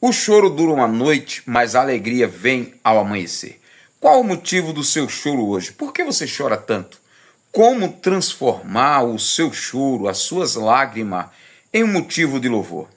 O choro dura uma noite, mas a alegria vem ao amanhecer. Qual o motivo do seu choro hoje? Por que você chora tanto? Como transformar o seu choro, as suas lágrimas, em um motivo de louvor?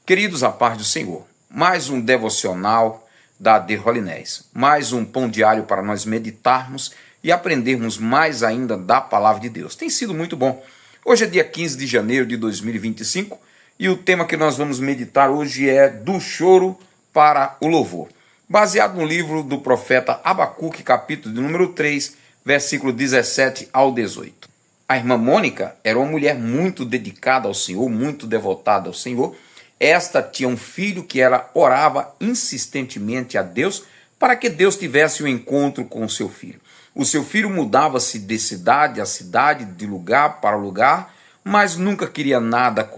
Queridos, a paz do Senhor, mais um devocional da AD Holinés, mais um pão diário para nós meditarmos e aprendermos mais ainda da palavra de Deus. Tem sido muito bom. Hoje é dia 15 de janeiro de 2025 e o tema que nós vamos meditar hoje é do choro para o louvor, baseado no livro do profeta Abacuque, capítulo de número 3, versículo 17 ao 18. A irmã Mônica era uma mulher muito dedicada ao Senhor, muito devotada ao Senhor. Esta tinha um filho que ela orava insistentemente a Deus para que Deus tivesse um encontro com o seu filho. O seu filho mudava-se de cidade a cidade, de lugar para lugar, mas nunca queria nada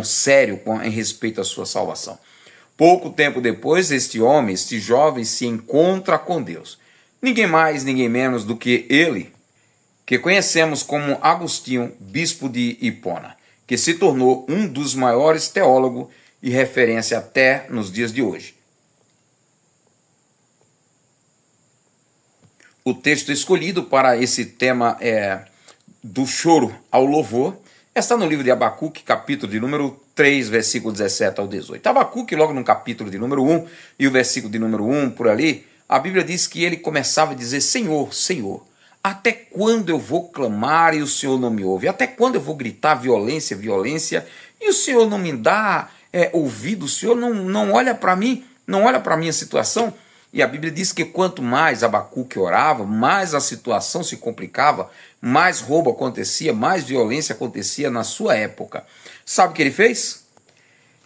sério em respeito à sua salvação. Pouco tempo depois, este homem, este jovem, se encontra com Deus. Ninguém mais, ninguém menos do que ele, que conhecemos como Agostinho, bispo de Hipona, que se tornou um dos maiores teólogos e referência até nos dias de hoje. O texto escolhido para esse tema é do choro ao louvor. Está no livro de Abacuque, capítulo de número 3, versículo 17 ao 18. Abacuque, logo no capítulo de número 1 e o versículo de número 1, por ali, a Bíblia diz que ele começava a dizer: Senhor, Senhor, até quando eu vou clamar e o Senhor não me ouve? Até quando eu vou gritar violência, violência, e o Senhor não me dá ouvido? O Senhor não olha para mim, não olha para a minha situação? E a Bíblia diz que quanto mais Abacuque orava, mais a situação se complicava, mais roubo acontecia, mais violência acontecia na sua época. Sabe o que ele fez?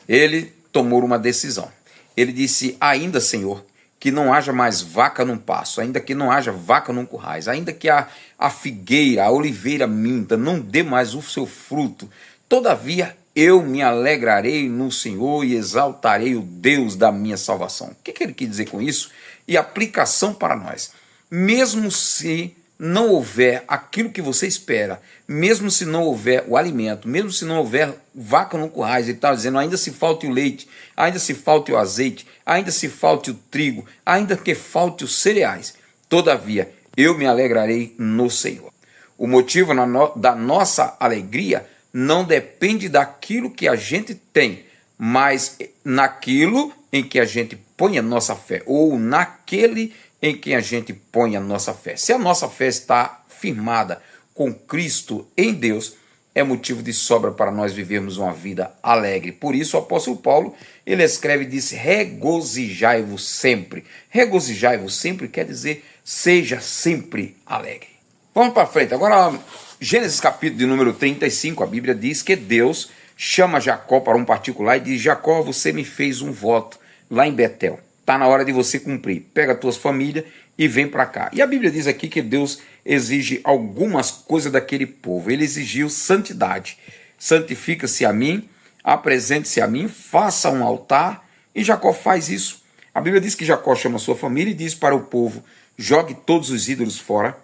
Ele tomou uma decisão. Ele disse: ainda, Senhor, que não haja mais vaca num pasto, ainda que não haja vaca num currais, ainda que a figueira, a oliveira minta, não dê mais o seu fruto, todavia eu me alegrarei no Senhor e exaltarei o Deus da minha salvação. O que ele quer dizer com isso? E aplicação para nós. Mesmo se não houver aquilo que você espera, mesmo se não houver o alimento, mesmo se não houver vaca no currais, ele está dizendo, ainda se falte o leite, ainda se falte o azeite, ainda se falte o trigo, ainda que falte os cereais, todavia eu me alegrarei no Senhor. O motivo da nossa alegria não depende daquilo que a gente tem, mas naquilo em que a gente põe a nossa fé, ou naquele em que a gente põe a nossa fé. Se a nossa fé está firmada com Cristo em Deus, é motivo de sobra para nós vivermos uma vida alegre. Por isso o apóstolo Paulo, ele escreve e diz: regozijai-vos sempre. Regozijai-vos sempre quer dizer seja sempre alegre. Vamos para frente. Agora, Gênesis capítulo de número 35, a Bíblia diz que Deus chama Jacó para um particular e diz: Jacó, você me fez um voto lá em Betel. Está na hora de você cumprir. Pega as tuas famílias e vem para cá. E a Bíblia diz aqui que Deus exige algumas coisas daquele povo. Ele exigiu santidade. Santifica-se a mim, apresente-se a mim, faça um altar. E Jacó faz isso. A Bíblia diz que Jacó chama a sua família e diz para o povo: jogue todos os ídolos fora,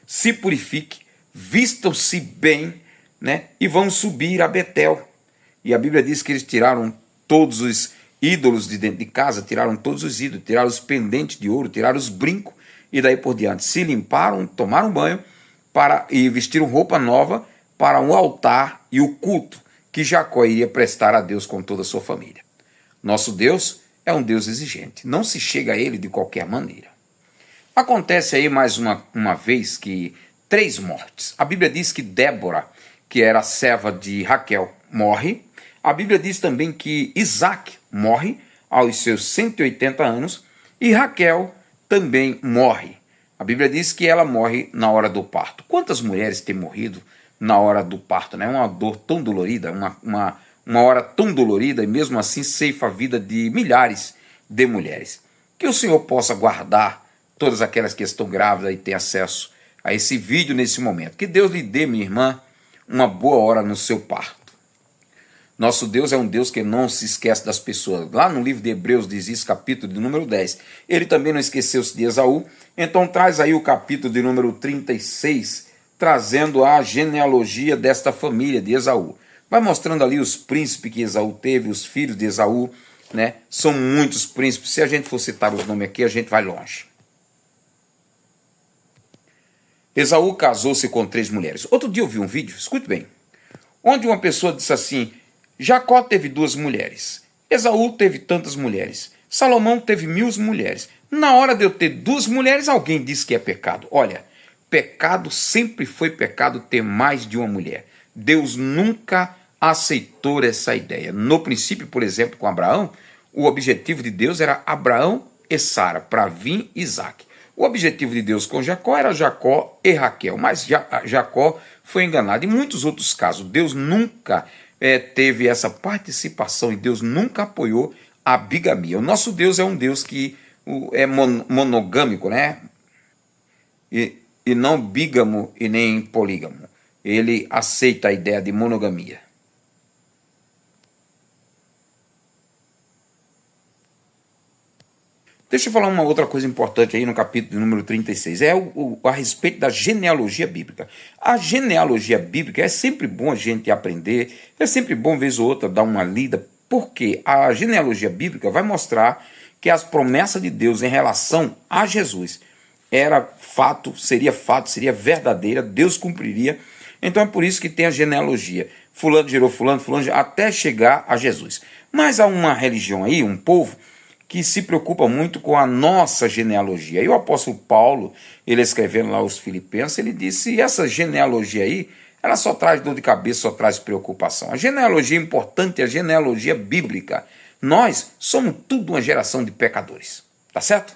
se purifique, vistam-se bem, né? E vão subir a Betel. E a Bíblia diz que eles tiraram todos os ídolos de dentro de casa, tiraram todos os ídolos, tiraram os pendentes de ouro, tiraram os brincos e daí por diante. Se limparam, tomaram banho e vestiram roupa nova para um altar e o culto que Jacó iria prestar a Deus com toda a sua família. Nosso Deus é um Deus exigente, não se chega a ele de qualquer maneira. Acontece aí mais uma vez que 3 mortes. A Bíblia diz que Débora, que era serva de Raquel, morre. A Bíblia diz também que Isaac morre aos seus 180 anos e Raquel também morre. A Bíblia diz que ela morre na hora do parto. Quantas mulheres têm morrido na hora do parto, né? Uma dor tão dolorida, uma hora tão dolorida, e mesmo assim ceifa a vida de milhares de mulheres. Que o Senhor possa guardar todas aquelas que estão grávidas e têm acesso a esse vídeo nesse momento. Que Deus lhe dê, minha irmã, uma boa hora no seu parto. Nosso Deus é um Deus que não se esquece das pessoas. Lá no livro de Hebreus diz isso, capítulo de número 10. Ele também não esqueceu-se de Esaú. Então traz aí o capítulo de número 36, trazendo a genealogia desta família de Esaú. Vai mostrando ali os príncipes que Esaú teve, os filhos de Esaú, né? São muitos príncipes. Se a gente for citar os nomes aqui, a gente vai longe. Esaú casou-se com 3 mulheres. Outro dia eu vi um vídeo, escute bem, onde uma pessoa disse assim: Jacó teve 2 mulheres, Esaú teve tantas mulheres, Salomão teve 1000 mulheres. Na hora de eu ter 2 mulheres, alguém disse que é pecado. Olha, pecado sempre foi pecado ter mais de uma mulher. Deus nunca aceitou essa ideia. No princípio, por exemplo, com Abraão, o objetivo de Deus era Abraão e Sara, para vir Isaac. O objetivo de Deus com Jacó era Jacó e Raquel, mas Jacó foi enganado. Em muitos outros casos, Deus nunca teve essa participação e Deus nunca apoiou a bigamia. O nosso Deus é um Deus que é monogâmico, né? E não bígamo e nem polígamo. Ele aceita a ideia de monogamia. Deixa eu falar uma outra coisa importante aí no capítulo número 36. A respeito da genealogia bíblica. A genealogia bíblica é sempre bom a gente aprender, é sempre bom, vez ou outra, dar uma lida, porque a genealogia bíblica vai mostrar que as promessas de Deus em relação a Jesus seria seria verdadeira, Deus cumpriria. Então é por isso que tem a genealogia. Fulano gerou fulano, até chegar a Jesus. Mas há uma religião aí, um povo, que se preocupa muito com a nossa genealogia. E o apóstolo Paulo, ele escrevendo lá aos Filipenses, ele disse: essa genealogia aí, ela só traz dor de cabeça, só traz preocupação. A genealogia é importante, a genealogia bíblica. Nós somos tudo uma geração de pecadores, tá certo?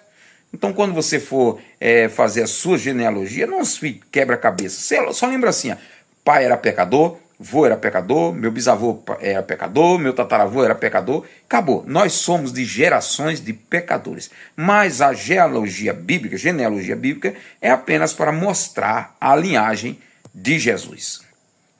Então, quando você for fazer a sua genealogia, não se quebra a cabeça. Você só lembra assim: pai era pecador, vô era pecador, meu bisavô era pecador, meu tataravô era pecador. Acabou. Nós somos de gerações de pecadores. Mas a genealogia bíblica é apenas para mostrar a linhagem de Jesus.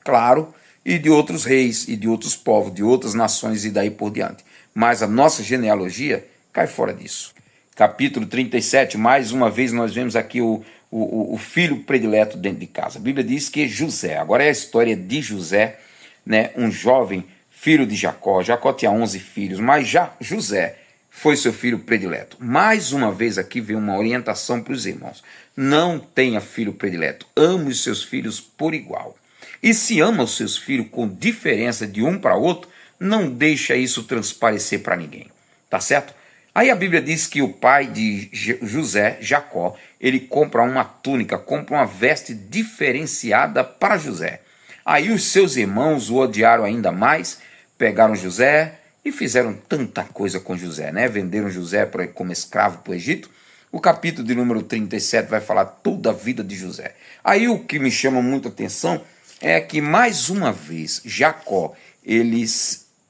Claro, e de outros reis, e de outros povos, de outras nações e daí por diante. Mas a nossa genealogia cai fora disso. Capítulo 37, mais uma vez nós vemos aqui o filho predileto dentro de casa. A Bíblia diz que José, agora é a história de José, né, um jovem filho de Jacó. Jacó tinha 11 filhos, mas já José foi seu filho predileto. Mais uma vez aqui vem uma orientação para os irmãos: não tenha filho predileto, ame os seus filhos por igual. E se ama os seus filhos com diferença de um para outro, não deixa isso transparecer para ninguém, tá certo? Aí a Bíblia diz que o pai de José, Jacó, ele compra uma túnica, compra uma veste diferenciada para José. Aí os seus irmãos o odiaram ainda mais, pegaram José e fizeram tanta coisa com José, né? Venderam José como escravo para o Egito. O capítulo de número 37 vai falar toda a vida de José. Aí o que me chama muita atenção é que, mais uma vez, Jacó, ele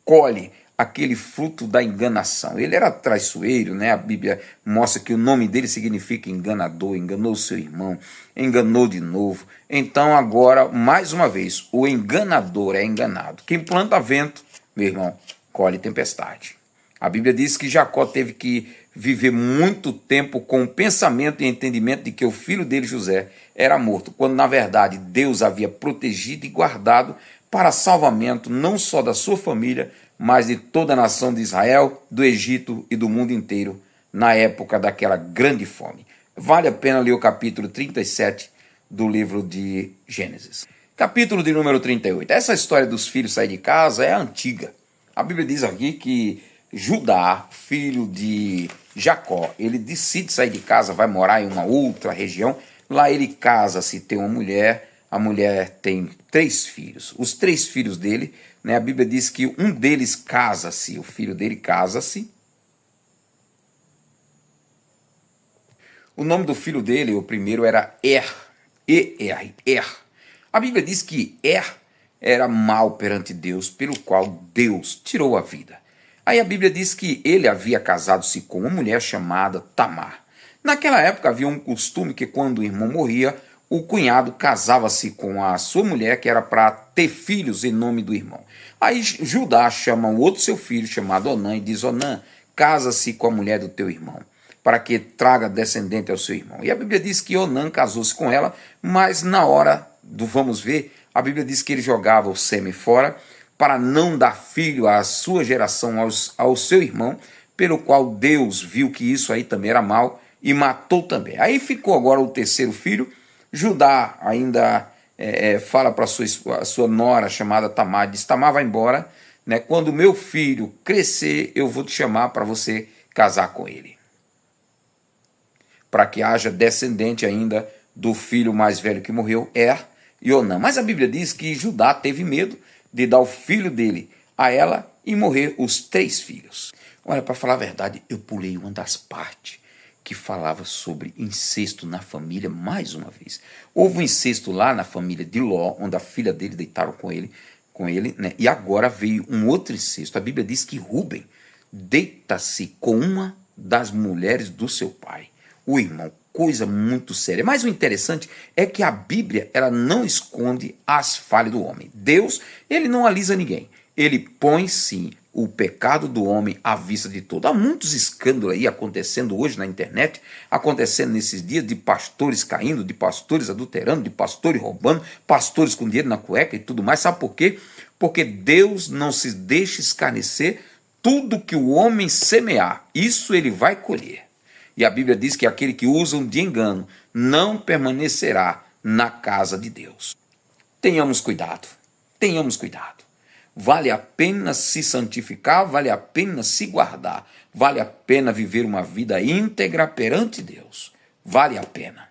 colhe aquele fruto da enganação. Ele era traiçoeiro, né? A Bíblia mostra que o nome dele significa enganador, enganou seu irmão, enganou de novo. Então agora, mais uma vez, o enganador é enganado. Quem planta vento, meu irmão, colhe tempestade. A Bíblia diz que Jacó teve que viver muito tempo com o pensamento e entendimento de que o filho dele, José, era morto, quando na verdade Deus havia protegido e guardado para salvamento não só da sua família, mas de toda a nação de Israel, do Egito e do mundo inteiro, na época daquela grande fome. Vale a pena ler o capítulo 37 do livro de Gênesis. Capítulo de número 38. Essa história dos filhos sair de casa é antiga. A Bíblia diz aqui que Judá, filho de Jacó, ele decide sair de casa, vai morar em uma outra região. Lá ele casa-se, tem uma mulher, a mulher tem 3 filhos. Os 3 filhos dele, né, a Bíblia diz que um deles casa-se, o filho dele casa-se. O nome do filho dele, o primeiro, era Er. A Bíblia diz que Er era mau perante Deus, pelo qual Deus tirou a vida. Aí a Bíblia diz que ele havia casado-se com uma mulher chamada Tamar. Naquela época havia um costume que quando o irmão morria, o cunhado casava-se com a sua mulher, que era para ter filhos em nome do irmão. Aí Judá chama o outro seu filho, chamado Onã, e diz: Onã, casa-se com a mulher do teu irmão, para que traga descendente ao seu irmão. E a Bíblia diz que Onã casou-se com ela, mas na hora do vamos ver, a Bíblia diz que ele jogava o sêmen fora, para não dar filho à sua geração, ao seu irmão, pelo qual Deus viu que isso aí também era mal e matou também. Aí ficou agora o terceiro filho. Judá ainda fala para a sua nora chamada Tamar, diz: Tamar, vai embora, né? Quando meu filho crescer, eu vou te chamar para você casar com ele, para que haja descendente ainda do filho mais velho que morreu, e Onã. Mas a Bíblia diz que Judá teve medo de dar o filho dele a ela e morrer os 3 filhos. Olha, para falar a verdade, eu pulei uma das partes que falava sobre incesto na família mais uma vez. Houve um incesto lá na família de Ló, onde a filha dele deitaram com ele, né? E agora veio um outro incesto. A Bíblia diz que Rúben deita-se com uma das mulheres do seu pai, o irmão. Coisa muito séria. Mas o interessante é que a Bíblia, ela não esconde as falhas do homem. Deus, ele não alisa ninguém. Ele põe, sim, o pecado do homem à vista de todos. Há muitos escândalos aí acontecendo hoje na internet, acontecendo nesses dias, de pastores caindo, de pastores adulterando, de pastores roubando, pastores com dinheiro na cueca e tudo mais. Sabe por quê? Porque Deus não se deixa escarnecer. Tudo que o homem semear, isso ele vai colher. E a Bíblia diz que aquele que usa de engano não permanecerá na casa de Deus. Tenhamos cuidado, tenhamos cuidado. Vale a pena se santificar, vale a pena se guardar, vale a pena viver uma vida íntegra perante Deus. Vale a pena.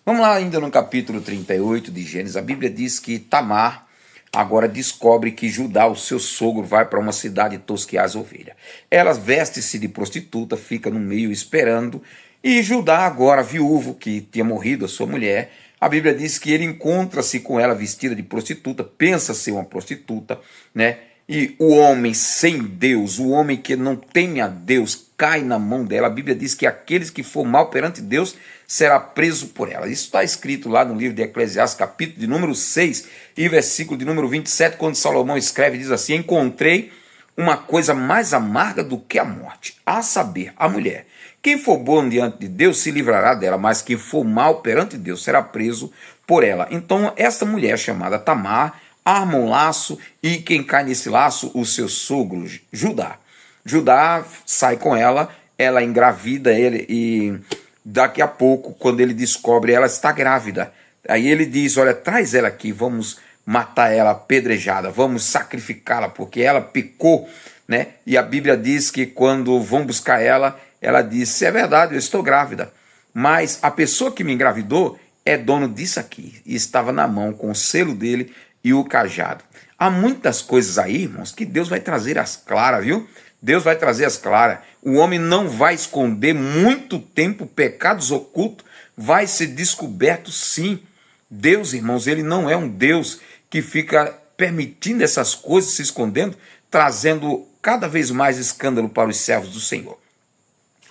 Vamos lá ainda no capítulo 38 de Gênesis. A Bíblia diz que Tamar agora descobre que Judá, o seu sogro, vai para uma cidade tosquear as ovelhas. Ela veste-se de prostituta, fica no meio esperando, e Judá, agora viúvo, que tinha morrido a sua mulher, a Bíblia diz que ele encontra-se com ela vestida de prostituta, pensa ser uma prostituta, né? E o homem sem Deus, o homem que não teme a Deus, cai na mão dela. A Bíblia diz que aqueles que for mal perante Deus será preso por ela. Isso está escrito lá no livro de Eclesiastes, capítulo de número 6 e versículo de número 27, quando Salomão escreve, diz assim: encontrei uma coisa mais amarga do que a morte, a saber, a mulher. Quem for bom diante de Deus se livrará dela, mas quem for mal perante Deus será preso por ela. Então, esta mulher chamada Tamar arma um laço, e quem cai nesse laço? O seu sogro, Judá. Judá sai com ela, ela engravida ele, e daqui a pouco, quando ele descobre, ela está grávida. Aí ele diz: olha, traz ela aqui, vamos matar ela apedrejada, vamos sacrificá-la, porque ela pecou, né? E a Bíblia diz que quando vão buscar ela, ela disse: é verdade, eu estou grávida, mas a pessoa que me engravidou é dono disso aqui, e estava na mão com o selo dele e o cajado. Há muitas coisas aí, irmãos, que Deus vai trazer às claras, viu? Deus vai trazer às claras. O homem não vai esconder muito tempo pecados ocultos, vai ser descoberto sim. Deus, irmãos, ele não é um Deus que fica permitindo essas coisas, se escondendo, trazendo cada vez mais escândalo para os servos do Senhor.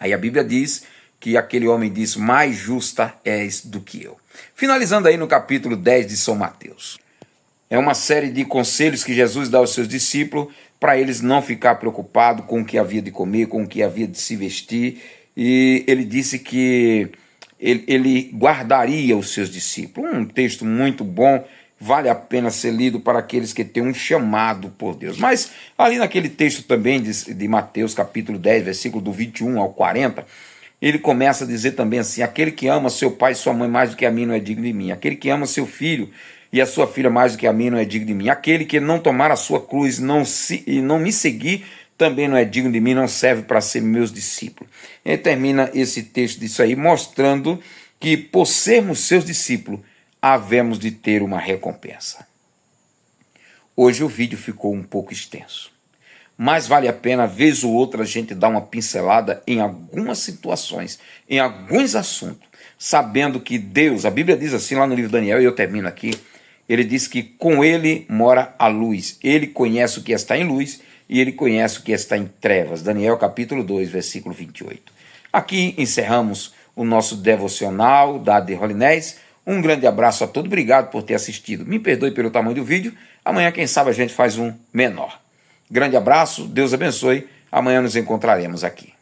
Aí a Bíblia diz que aquele homem diz: mais justa és do que eu. Finalizando aí no capítulo 10 de São Mateus. É uma série de conselhos que Jesus dá aos seus discípulos para eles não ficar preocupados com o que havia de comer, com o que havia de se vestir. E ele disse que ele guardaria os seus discípulos. Um texto muito bom, vale a pena ser lido para aqueles que têm um chamado por Deus. Mas ali naquele texto também de Mateus, capítulo 10, versículo do 21 ao 40, ele começa a dizer também assim: aquele que ama seu pai e sua mãe mais do que a mim não é digno de mim. Aquele que ama seu filho e a sua filha mais do que a mim não é digno de mim. Aquele que não tomar a sua cruz e não me seguir também não é digno de mim, não serve para ser meus discípulos. Ele termina esse texto disso aí mostrando que por sermos seus discípulos havemos de ter uma recompensa. Hoje o vídeo ficou um pouco extenso, mas vale a pena, vez ou outra, a gente dar uma pincelada em algumas situações, em alguns assuntos, sabendo que Deus, a Bíblia diz assim lá no livro de Daniel, e eu termino aqui, ele diz que com ele mora a luz, ele conhece o que está em luz e ele conhece o que está em trevas. Daniel capítulo 2, versículo 28. Aqui encerramos o nosso devocional da The Holy Ness. Um grande abraço a todos, obrigado por ter assistido. Me perdoe pelo tamanho do vídeo, amanhã quem sabe a gente faz um menor. Grande abraço, Deus abençoe, amanhã nos encontraremos aqui.